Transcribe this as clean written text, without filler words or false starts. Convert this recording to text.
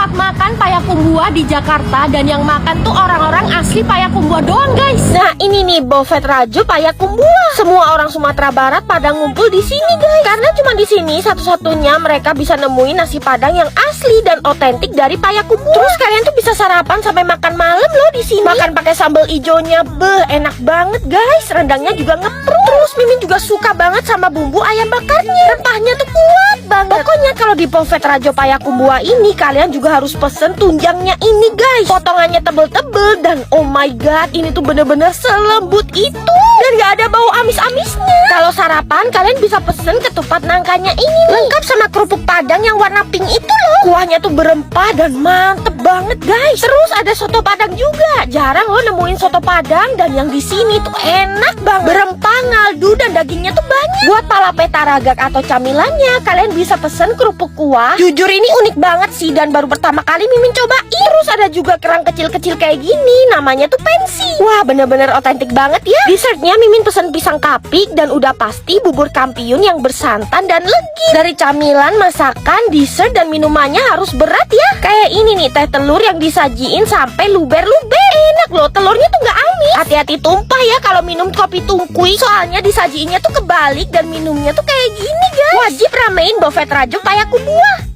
tempat makan Payakumbuh di Jakarta dan yang makan tuh orang-orang asli Payakumbuh doang, guys. Nah, ini nih Buffet Rajo Payakumbuh. Semua orang Sumatera Barat pada ngumpul di sini, guys. Karena cuma di sini satu-satunya mereka bisa nemuin nasi Padang yang asli dan otentik dari Payakumbuh. Terus kalian tuh bisa sarapan sampai makan malam loh di sini. Makan pakai sambal ijonya, enak banget, guys. Rendangnya juga ngeprut. Terus Mimin juga suka banget sama bumbu ayam bakarnya. Rempahnya tuh kuat banget. Pokoknya kalau di Buffet Rajo Payakumbuh ini kalian juga harus pesen tunjangnya ini, guys. Potongannya tebel-tebel dan oh my god, ini tuh bener-bener selembut itu dan gak ada bau amis-amisnya. Kalau sarapan kalian bisa pesen ketupat nangkanya ini nih, lengkap sama kerupuk Padang yang warna pink itu loh. Kuahnya tuh berempah dan mantep banget, guys. Terus ada soto Padang juga. Jarang loh nemuin soto Padang dan yang di sini tuh enak banget. Berempah, ngaldu dan dagingnya tuh banyak. Buat palape taragak atau camilannya kalian bisa pesen kerupuk kuah. Jujur ini unik banget sih dan baru pertama kali Mimin cobain. Terus ada juga kerang kecil-kecil kayak gini, namanya tuh pensi. Wah, bener-bener otentik banget ya. Dessertnya Mimin pesen pisang kapik dan udah pasti bubur kampiun yang bersantan dan legit. Dari camilan, masakan, dessert dan minumannya harus berat ya. Kayak ini nih, teh telur yang disajiin sampai luber-luber. Enak loh, telurnya tuh gak amis. Hati-hati tumpah ya kalau minum kopi tungkui, soalnya disajiinnya tuh kebalik dan minumnya tuh kayak gini, guys. Wajib ramein Buffet Rajo Payakumbuh.